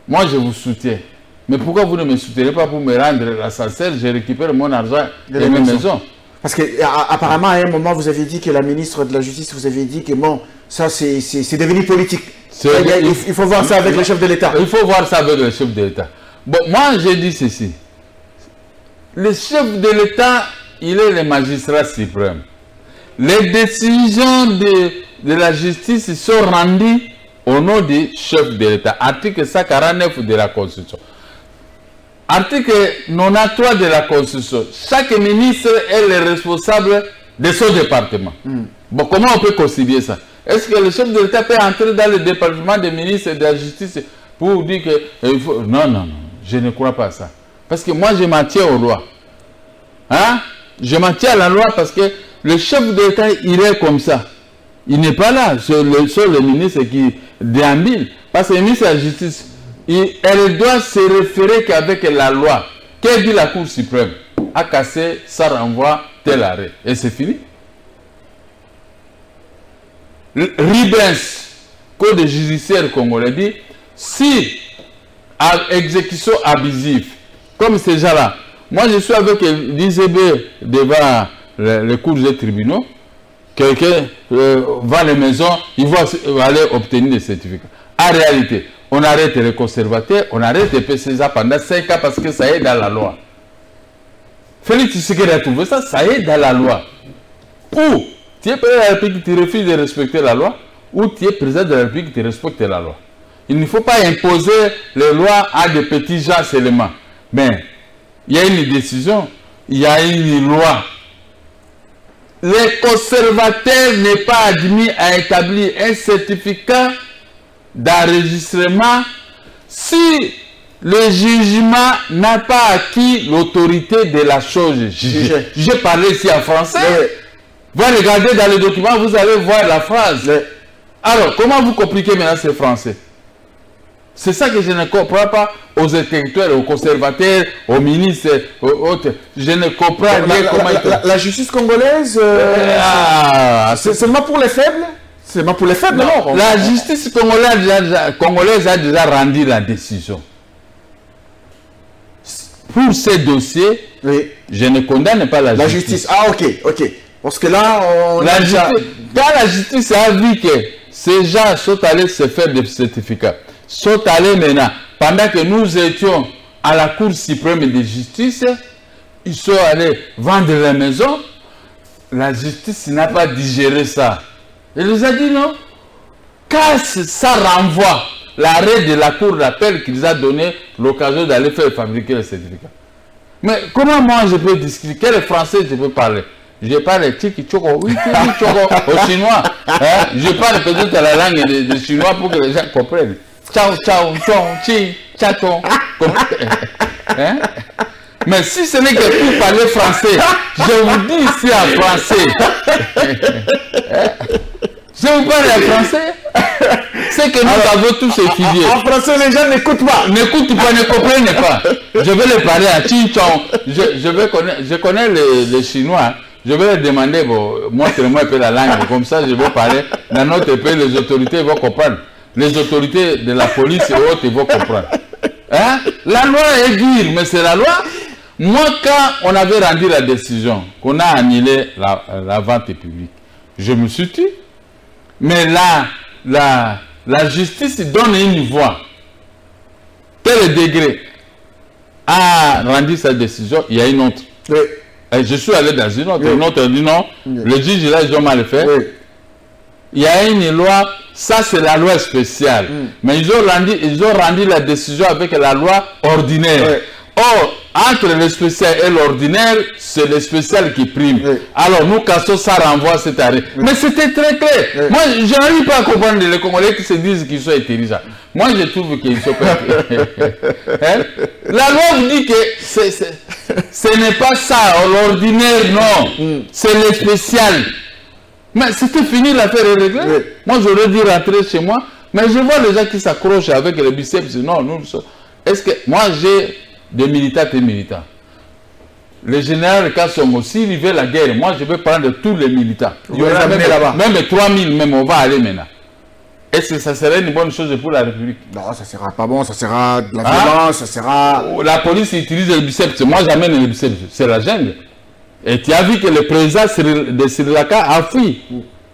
Moi, je vous soutiens. Mais pourquoi vous ne me soutenez pas pour me rendre la sincère? Je récupère mon argent et mes maisons. Parce qu'apparemment, à un moment, vous avez dit que la ministre de la Justice, vous avez dit que bon, ça c'est devenu politique. Il faut voir ça avec le chef de l'État. Il faut voir ça avec le chef de l'État. Bon, moi, j'ai dit ceci. Le chef de l'État, il est le magistrat suprême. Les décisions de la justice sont rendues au nom du chef de l'État. Article 149 de la Constitution. Article 93 de la Constitution. Chaque ministre est le responsable de son département. Bon, comment on peut concilier ça? Est-ce que le chef de l'État peut entrer dans le département des ministres de la Justice pour dire que... Non, non, non. Je ne crois pas à ça. Parce que moi, je m'en tiens aux lois. Hein? Je m'en tiens à la loi parce que le chef de l'État, il est comme ça. Il n'est pas là. C'est le ministre qui déambule. Parce que le ministre de la Justice, elle doit se référer qu'avec la loi. Qu'est-ce que dit la Cour suprême? À casser, ça renvoie tel arrêt. Et c'est fini. Ribens, Code judiciaire congolais dit, si à exécution abusive, comme ces gens-là, moi je suis avec l'ICB devant les cours des tribunaux, quelqu'un va à la maison, il va aller obtenir des certificats. En réalité, on arrête les conservateurs, on arrête les PCSA pendant 5 ans parce que ça est dans la loi. Félix Tshisekedi a trouvé ça, ça est dans la loi. Ou tu es président de la République, tu refuses de respecter la loi, ou tu es président de la République, tu respectes la loi. Il ne faut pas imposer les lois à des petits gens seulement. Mais il y a une décision, il y a une loi. Les conservateurs n'est pas admis à établir un certificat d'enregistrement si le jugement n'a pas acquis l'autorité de la chose jugée. J'ai parlé ici en français. Vous regardez dans le document, vous allez voir la phrase. Alors, comment vous compliquez maintenant ce français? C'est ça que je ne comprends pas aux intellectuels, aux conservateurs, aux ministres, aux autres. Je ne comprends rien. La justice congolaise, c'est seulement pour les faibles? Seulement pour les faibles, non? La justice congolaise a déjà rendu la décision. Pour ces dossiers, oui, je ne condamne pas la justice. Ah, ok, ok. Parce que là, quand la justice a vu que ces gens sont allés se faire des certificats, sont allés maintenant pendant que nous étions à la Cour suprême de justice, ils sont allés vendre la maison. La justice n'a pas digéré ça. Elle les a dit non. Car ça renvoie l'arrêt de la Cour d'appel qui nous a donné l'occasion d'aller faire fabriquer le certificat. Mais comment moi je peux discuter? Quel français je peux parler? Je parle tiki choko, oui, tiki choko au chinois. Hein? Je parle peut-être la langue des chinois pour que les gens comprennent. Ciao, ciao, chong, chi, chaton. Hein? Mais si ce n'est que pour parler français, je vous dis ici en français. Je vous parle en français. C'est que nous avons tous étudié. En français, les gens n'écoutent pas. N'écoutent pas, ne comprennent pas. Je vais les parler à Chinchon. Je connais les Chinois. Je vais leur demander, bon, montrez-moi un peu la langue. Comme ça, je vais parler. Dans notre pays, les autorités vont comprendre. Les autorités de la police et autres ils vont comprendre. Hein? La loi est dure, mais c'est la loi. Moi, quand on avait rendu la décision, qu'on a annulé la vente publique, je me suis dit, mais là, la justice donne une voix. Quel degré a rendu sa décision? Il y a une autre. Oui. Et je suis allé dans une autre. Oui. Une autre dit non. Oui. Le juge là, ils ont mal fait. Oui. Il y a une loi, ça c'est la loi spéciale. Mais ils ont rendu la décision avec la loi ordinaire. Oui. Or, entre le spécial et l'ordinaire, c'est le spécial qui prime. Oui. Alors, nous, cassons ça renvoie cet arrêt. Oui. Mais c'était très clair. Oui. Moi, je n'arrive pas à comprendre les Congolais qui se disent qu'ils sont intelligents. Moi, je trouve qu'ils sont pas hein? La loi vous dit que ce n'est pas ça, l'ordinaire, non. C'est le spécial. Mais c'était fini, l'affaire est réglée. Oui. Moi, j'aurais dû rentrer chez moi. Mais je vois les gens qui s'accrochent avec les biceps. Non, nous, est-ce que moi, j'ai des militants et militants. Le général Kasongo, s'il veut la guerre, moi je vais prendre tous les militants. Il y aura même 3000, même on va aller maintenant. Est-ce que ça serait une bonne chose pour la République? Non, ça sera pas bon, ça sera de la violence, ça sera... La police utilise le biceps, moi j'amène le biceps, c'est la jungle. Et tu as vu que le président de Sri Lanka a fui.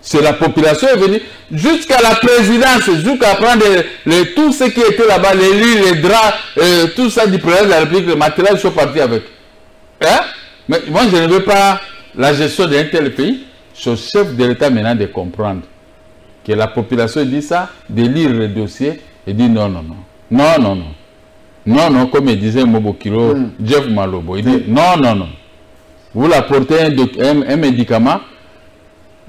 C'est la population est venue jusqu'à la présidence, jusqu'à prendre tout ce qui était là-bas, les lits, les draps, tout ça du président de la République, les matériels sont partis avec. Hein? Mais moi, je ne veux pas la gestion d'un tel pays. C'est au chef de l'État maintenant de comprendre que la population dit ça, de lire le dossier et dit non, non, non. Non, non, non. Non, non, comme il disait Mobokiro, Jeff Malobo, il dit non, non, non. Vous l'apportez un médicament.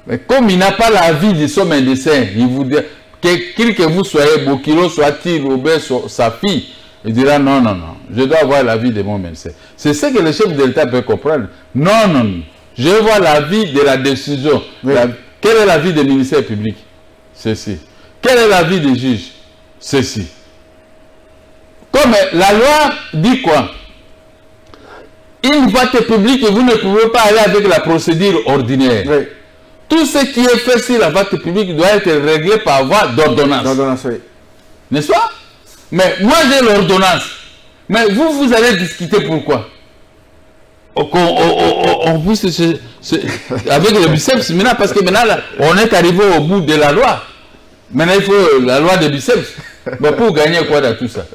Mais comme il n'a pas l'avis de son médecin, il vous dit, qu'il que vous soyez, Bokilo, soit-il, Robert, sa fille, il dira non, non, non, je dois avoir l'avis de mon médecin. C'est ce que le chef de l'État peut comprendre. Non, non, non, je veux voir l'avis de la décision. Oui. Quel est l'avis du ministère public? Ceci. Quel est l'avis des juges? Ceci. Comme la loi dit quoi? Une vote publique, vous ne pouvez pas aller avec la procédure ordinaire. Oui. Tout ce qui est fait sur la vote publique doit être réglé par voie d'ordonnance. D'ordonnance, oui. N'est-ce pas? Mais moi j'ai l'ordonnance. Mais vous allez discuter pourquoi? On pousse avec le biceps maintenant, parce que maintenant on est arrivé au bout de la loi. Maintenant il faut la loi de biceps. Mais pour gagner quoi dans tout ça?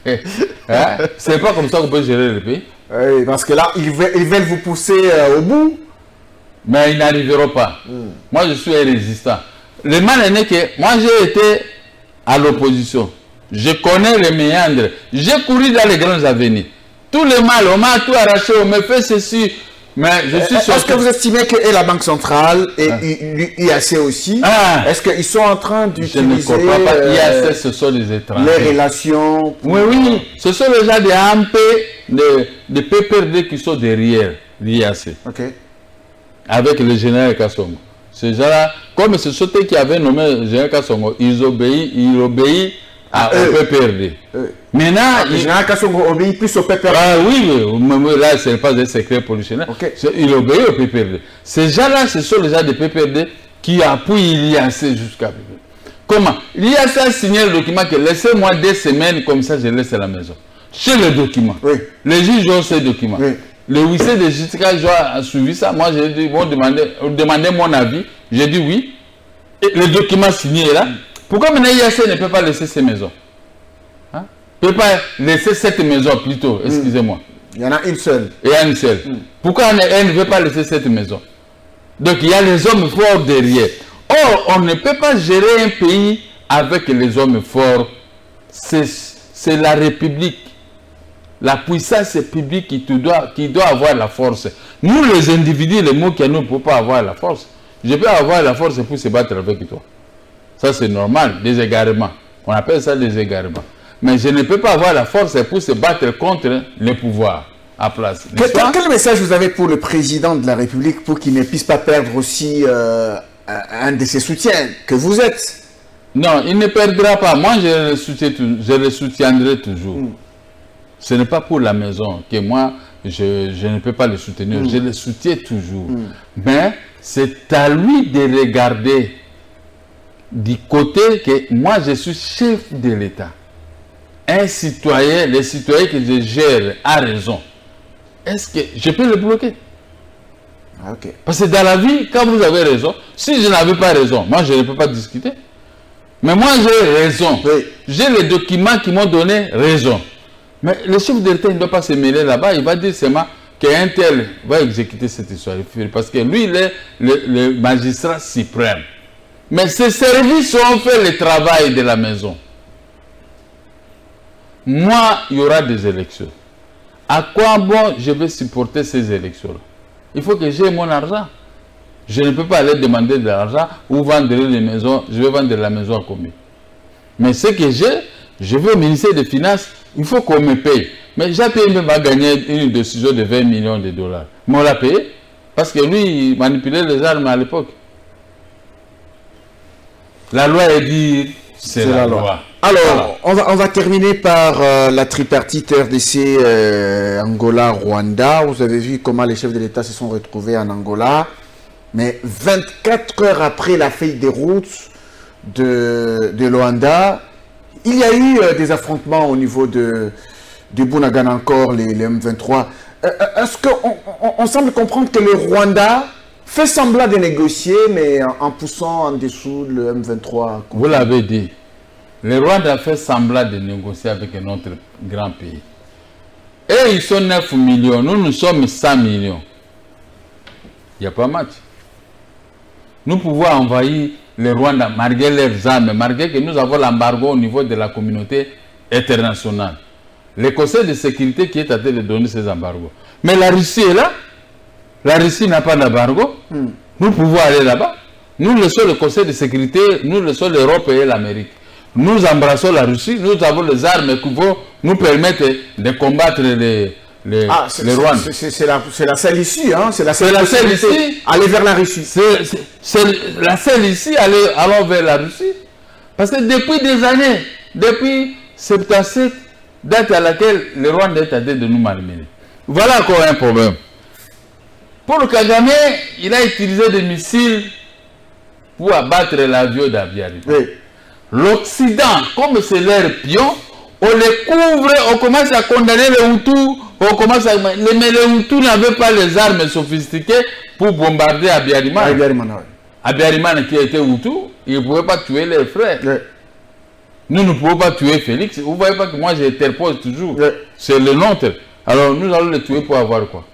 Hein? C'est pas comme ça qu'on peut gérer le pays. Oui, parce que là, ils veulent vous pousser au bout. Mais ils n'arriveront pas. Moi, je suis un résistant. Le mal est que moi, j'ai été à l'opposition. Je connais les méandres. J'ai couru dans les grandes avenirs. Tout le mal, on m'a tout arraché, on me fait ceci. Mais je suis sûr. Est-ce que vous estimez que la Banque centrale et l'IAC aussi, est-ce qu'ils sont en train d'utiliser... Je ne crois pas. L'IAC, ce sont des étrangers. Les relations... Oui, oui. Ce sont les gens des AMP, des PPRD qui sont derrière l'IAC. Ok. Avec le général Kasongo. Ces gens-là, comme ce sont eux qui avaient nommé le général Kasongo, ils obéissent au PPRD. Maintenant, le général Kasongo obéit plus au PPRD. Ah oui, là, ce n'est pas des secrets policiers. Okay. Il obéit au PPRD. Ces gens-là, ce sont les gens du PPRD qui appuient l'IAC jusqu'à... Comment? L'IAC a signé le document que laissez-moi 2 semaines, comme ça je laisse la maison. Chez le document. Oui. Les juges ont ces documents. Oui. Le huissier de justice a suivi ça. Moi, j'ai dit, bon, demandez mon avis. J'ai dit oui. Et le document signé est là. Pourquoi maintenant IAC ne peut pas laisser ses maisons? Hein? ne peut pas laisser cette maison plutôt, excusez-moi. Il y en a une seule. Il y a une seule. Pourquoi elle ne veut pas laisser cette maison? Donc il y a les hommes forts derrière. Or, on ne peut pas gérer un pays avec les hommes forts. C'est la République. La puissance publique qui doit avoir la force. Nous, les individus, les mots qui ne peuvent pas avoir la force. Je peux avoir la force pour se battre avec toi. Ça, c'est normal, des égarements. On appelle ça des égarements. Mais je ne peux pas avoir la force pour se battre contre le pouvoir à place. Quel message vous avez pour le président de la République pour qu'il ne puisse pas perdre aussi un de ses soutiens que vous êtes? Non, il ne perdra pas. Moi, je le soutiendrai toujours. Ce n'est pas pour la maison que moi, je ne peux pas le soutenir. Je le soutiens toujours. Mais c'est à lui de regarder du côté que moi, je suis chef de l'État. Un citoyen, le citoyen que je gère a raison. Est-ce que je peux le bloquer? Okay. Parce que dans la vie, quand vous avez raison, si je n'avais pas raison, moi, je ne peux pas discuter. Mais moi, j'ai raison. Oui. J'ai les documents qui m'ont donné raison. Mais le chef de l'État ne doit pas se mêler là-bas. Il va dire seulement qu'un tel va exécuter cette histoire. Parce que lui, il est le magistrat suprême. Mais ces services ont fait le travail de la maison. Moi, il y aura des élections. À quoi bon je vais supporter ces élections-là? Il faut que j'ai mon argent. Je ne peux pas aller demander de l'argent ou vendre les maisons. Je vais vendre la maison à combien? Mais ce que j'ai, je vais au ministère des Finances, il faut qu'on me paye. Mais JPM va gagner une décision de 20 millions de dollars. Mais on l'a payé parce que lui, il manipulait les armes à l'époque. La loi est dire, c'est la loi. Alors, voilà. on va terminer par la tripartite RDC, Angola, Rwanda. Vous avez vu comment les chefs de l'État se sont retrouvés en Angola. Mais 24 heures après la feuille de route de Luanda, il y a eu des affrontements au niveau de Bunagana encore, les M23. Est-ce qu'on semble comprendre que le Rwanda fait semblant de négocier, mais en poussant en dessous le M23? Vous l'avez dit. Le Rwanda fait semblant de négocier avec notre grand pays. Et ils sont 9 millions, nous sommes 100 millions. Il n'y a pas match. Nous pouvons envahir le Rwanda malgré leurs armes, malgré que nous avons l'embargo au niveau de la communauté internationale. Le Conseil de sécurité qui est à train de donner ces embargos. Mais la Russie est là. La Russie n'a pas d'embargo. Nous pouvons aller là-bas. Nous laissons le Conseil de sécurité, nous laissons l'Europe et l'Amérique. Nous embrassons la Russie, nous avons les armes qui vont nous permettre de combattre les Rwandais. C'est la seule issue, hein? C'est la seule issue. Aller vers la Russie. C'est la seule issue, allons vers la Russie. Parce que depuis des années, depuis 77, date à laquelle le Rwanda est en train de nous malmener. Voilà encore un problème. Pour le Kagame, il a utilisé des missiles pour abattre l'avion d'Abiyarimana. Oui. L'Occident, comme c'est leur pion, on les couvre, on commence à condamner les Hutus, on commence à... Mais les Hutus n'avaient pas les armes sophistiquées pour bombarder Abiyarimana. Abiyarimana qui était Hutu, il ne pouvait pas tuer les frères. Oui. Nous ne pouvons pas tuer Félix. Vous ne voyez pas que moi j'interpose toujours. Oui. C'est le nôtre. Alors nous allons le tuer pour avoir quoi?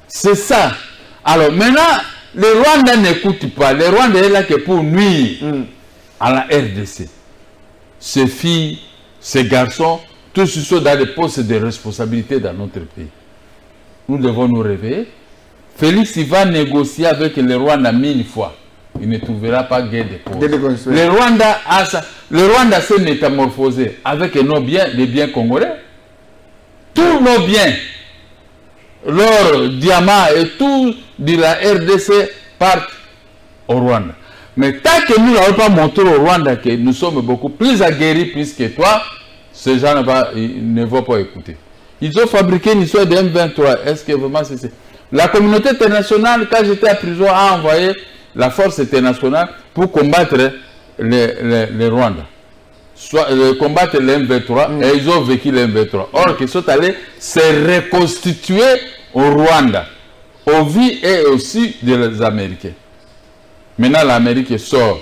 C'est ça. Alors maintenant, le Rwanda n'écoute pas. Le Rwanda est là que pour nuire à la RDC. Ces filles, ces garçons, tous ceux sont dans des postes de responsabilité dans notre pays. Nous devons nous réveiller. Félix, il va négocier avec le Rwanda 1000 fois. Il ne trouvera pas gain de cause. Le Rwanda s'est métamorphosé avec nos biens, les biens congolais. Tous nos biens, l'or, diamant et tout de la RDC partent au Rwanda. Mais tant que nous n'avons pas montré au Rwanda que nous sommes beaucoup plus aguerris plus que toi, ces gens ne vont pas écouter. Ils ont fabriqué une histoire de M23. Est-ce que vraiment c'est... La communauté internationale, quand j'étais à prison, a envoyé la force internationale pour combattre les Rwandais. Combattre les M23 et ils ont vécu les M23. Or, ils sont allés se reconstituer au Rwanda, au vu et aussi des Américains. Maintenant, l'Amérique sort.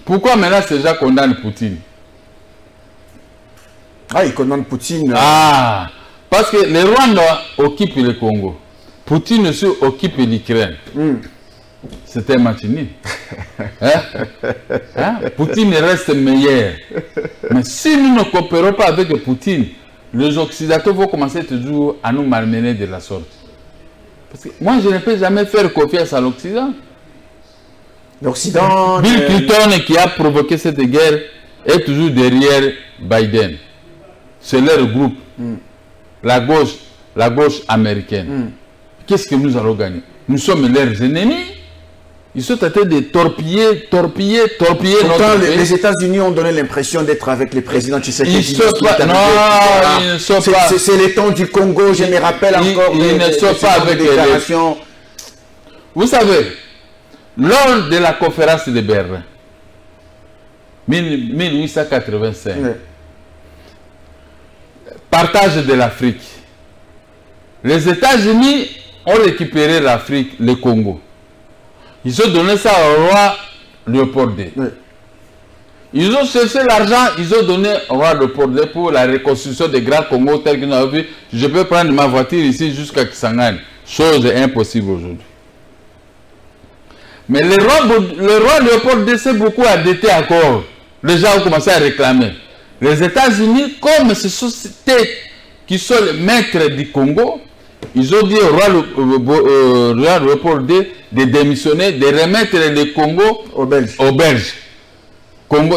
Pourquoi maintenant ces gens condamnent Poutine? Ah, il condamne Poutine. Ah, parce que le Rwanda occupe le Congo. Poutine aussi occupe l'Ukraine. C'était un match nul. Poutine reste meilleur. Mais si nous ne coopérons pas avec Poutine, les Occidentaux vont commencer toujours à nous malmener de la sorte. Parce que moi, je ne peux jamais faire confiance à l'Occident. L'Occident... Bill Clinton qui a provoqué cette guerre est toujours derrière Biden. C'est leur groupe. La gauche américaine. Qu'est-ce que nous allons gagner? Nous sommes leurs ennemis. Ils sont en train de torpiller notre pays. Les États-Unis ont donné l'impression d'être avec les présidents Tshisekedi. Ils ne sont pas. Non, ils ne sont pas. C'est les temps du Congo, je me rappelle encore. Ils ne sont pas avec les déclarations. Vous savez, lors de la conférence de Berlin, 1885, partage de l'Afrique. Les États-Unis ont récupéré l'Afrique, le Congo. Ils ont donné ça au roi Léopold II. Ils ont cherché l'argent, ils ont donné au roi Léopold II pour la reconstruction des grands Congo tel que nous avons vu. Je peux prendre ma voiture ici jusqu'à Kisangani. Chose impossible aujourd'hui. Mais le roi Léopold II s'est beaucoup endetté encore. Les gens ont commenccommencé à réclamer. Les États-Unis, comme ce sont qui sont les maîtres du Congo, ils ont dit au roi Léopold II de démissionner, de remettre le Congo aux Belges.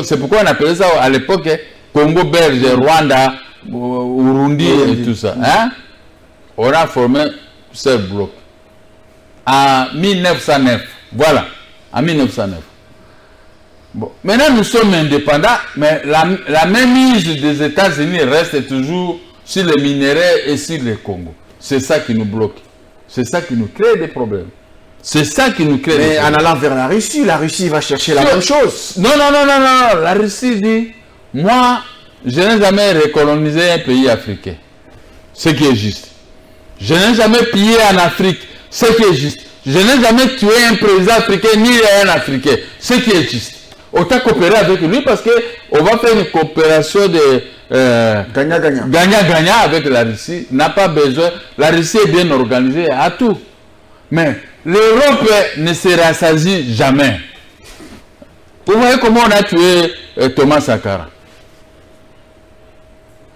C'est pourquoi on appelait ça à l'époque Congo belge, Rwanda, Burundi et tout ça. On a formé ce bloc. En 1909. Voilà. En 1909. Bon. Maintenant, nous sommes indépendants, mais la mainmise des États-Unis reste toujours sur les minéraux et sur le Congo. C'est ça qui nous bloque. C'est ça qui nous crée des problèmes. C'est ça qui nous crée des problèmes. Mais en allant vers la Russie va chercher la même chose. Non. La Russie dit, moi, je n'ai jamais recolonisé un pays africain. Ce qui est juste. Je n'ai jamais pillé en Afrique. Ce qui est juste. Je n'ai jamais tué un président africain ni un Africain. Ce qui est juste. Autant coopérer avec lui parce qu'on va faire une coopération de gagnant-gagnant avec la Russie. N'a pas besoin. La Russie est bien organisée à tout. Mais l'Europe ne se rassasie jamais. Vous voyez comment on a tué Thomas Sankara.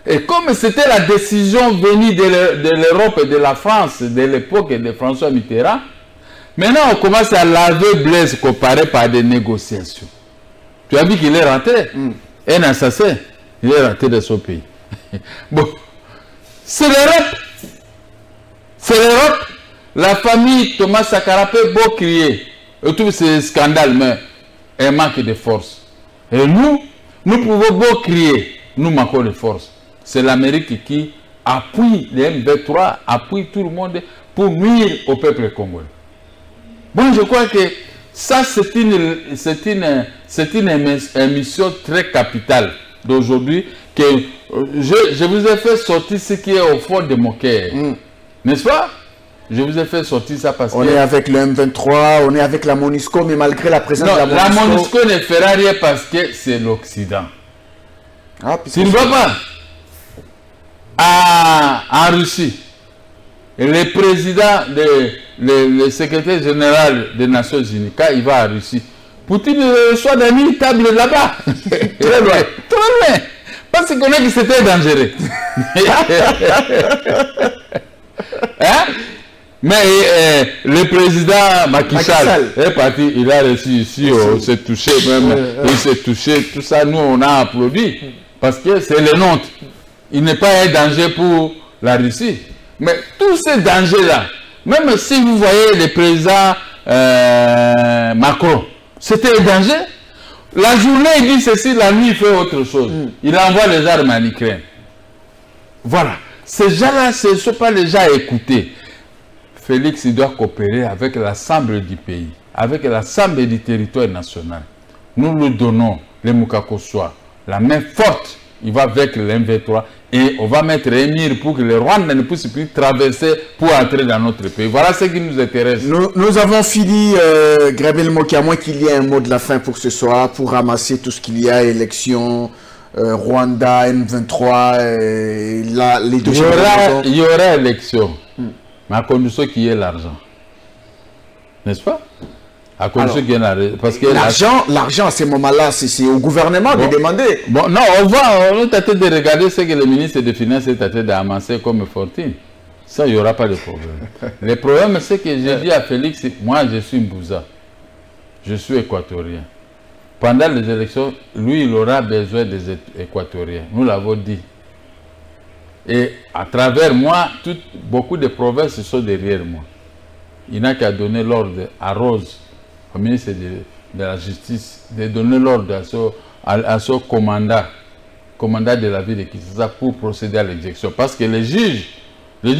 Et comme c'était la décision venue de l'Europe et de la France de l'époque de François Mitterrand, maintenant on commence à laver Blaise comparé par des négociations. Tu as vu qu'il est rentré. Un assassin, il est rentré de son pays. Bon, c'est l'Europe. C'est l'Europe. La famille Thomas Sankara peut beau crier. Et tout ce scandale, mais elle manque de force. Et nous pouvons beau crier. Nous manquons de force. C'est l'Amérique qui appuie les M23, appuie tout le monde pour nuire au peuple congolais. Bon, je crois que ça, c'est une émission très capitale d'aujourd'hui que je vous ai fait sortir ce qui est au fond de mon cœur. N'est-ce pas? Je vous ai fait sortir ça parce on est avec le M23, on est avec la MONUSCO, mais malgré la présence de la MONUSCO... la MONUSCO ne fera rien parce que c'est l'Occident. Tu ne vois pas? En Russie, le président, le secrétaire général des Nations Unies, quand il va en Russie, Poutine reçoit dans une table là-bas. Très loin. Très loin. Parce qu'il connaît que c'était dangereux. Mais le président Macky Sall est parti, il a reçu ici, on s'est touché même, il s'est touché, tout ça, nous on a applaudi. Parce que c'est le nôtre. Il n'est pas un danger pour la Russie. Mais tous ces dangers-là, même si vous voyez le président Macron, c'était un danger. La journée, il dit ceci, la nuit, il fait autre chose. Il envoie les armes en Ukraine. Voilà. Ces gens-là, ce ne sont pas les gens à écouter. Félix, il doit coopérer avec l'ensemble du pays, avec l'ensemble du territoire national. Nous lui donnons, les Mukakosois, la main forte. Il va avec le M23 et on va mettre un mur pour que les Rwandais ne puissent plus traverser pour entrer dans notre pays. Voilà ce qui nous intéresse. Nous avons fini, Gabriel Moki, à moins qu'il y ait un mot de la fin pour ce soir, pour ramasser tout ce qu'il y a, élections, Rwanda, M23, les deux. Il y aura élection, mais à condition qu'il y ait l'argent. N'est-ce pas? À condition qu'il y ait l'argent. Parce que l'argent à ce moment-là, c'est au gouvernement de demander. Bon, non, on est en train de regarder ce que le ministre des Finances est en train d'amasser comme fortune. Ça, il n'y aura pas de problème. Le problème, c'est que j'ai dit à Félix, moi, je suis Mbouza. Je suis équatorien. Pendant les élections, lui, il aura besoin des équatoriens. Nous l'avons dit. Et à travers moi, beaucoup de provinces sont derrière moi. Il n'a qu'à donner l'ordre à Rose, au ministre de la Justice, de donner l'ordre à son commandant de la ville de Kinshasa pour procéder à l'exécution. Parce que les juges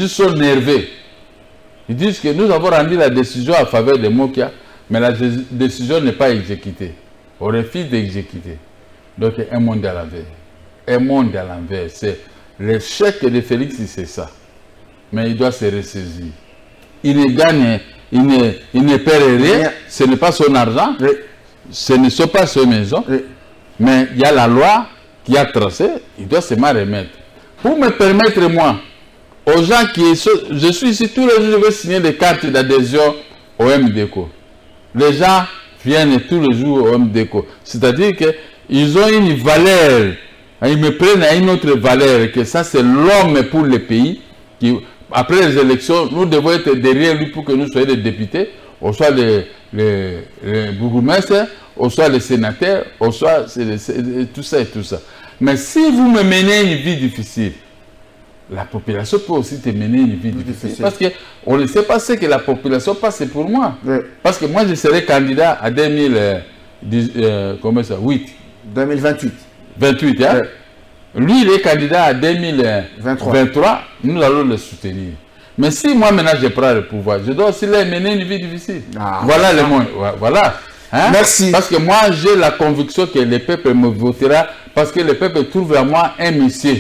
sont nerveux. Ils disent que nous avons rendu la décision en faveur de Mokia, mais la décision n'est pas exécutée. On refuse d'exécuter. Donc, un monde à l'envers. Un monde à l'envers. Le chèque de Félix, c'est ça. Mais il doit se ressaisir. Il ne gagne, il ne perd rien. Ce n'est pas son argent. Oui. Ce ne sont pas ses maisons. Oui. Mais il y a la loi qui a tracé. Il doit se m'en remettre. Pour me permettre, moi, aux gens qui sont... Je suis ici tous les jours, je vais signer des cartes d'adhésion au MDECO. Les gens viennent tous les jours au MDECO. C'est-à-dire qu'ils ont une valeur. Ils me prennent à une autre valeur, que ça c'est l'homme pour le pays. Qui, après les élections, nous devons être derrière lui pour que nous soyons des députés, ou soit les bourgmestres, ou soit les sénateurs, ou soit tout ça et tout ça. Mais si vous me menez une vie difficile, la population peut aussi te mener une vie difficile. Parce qu'on ne sait pas ce que la population passe pour moi. Oui. Parce que moi, je serai candidat à 2028. 28, hein? Oui. Lui, il est candidat à 2023. Nous allons le soutenir. Mais si moi, maintenant, je prends le pouvoir, je dois aussi leur mener une vie difficile. Voilà le monde. Voilà. Hein? Merci. Parce que moi, j'ai la conviction que le peuple me votera parce que le peuple trouve à moi un monsieur.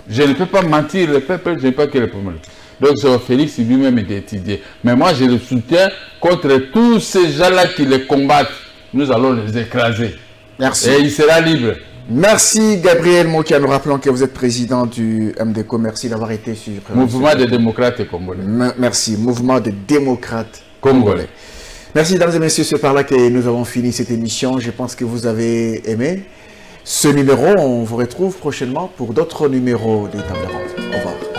Je ne peux pas mentir, le peuple, je ne peux pas que le problème. Donc, Félix lui-même est étudié. Mais moi, je le soutiens contre tous ces gens-là qui le combattent. Nous allons les écraser. Merci. Et il sera libre. Merci Gabriel Mokia, nous rappelons que vous êtes président du MDECO. Merci d'avoir été sur le Mouvement des démocrates congolais. Merci, Mouvement des démocrates congolais. Merci, mesdames et messieurs, c'est par là que nous avons fini cette émission. Je pense que vous avez aimé ce numéro. On vous retrouve prochainement pour d'autres numéros des tables rondes. Au revoir.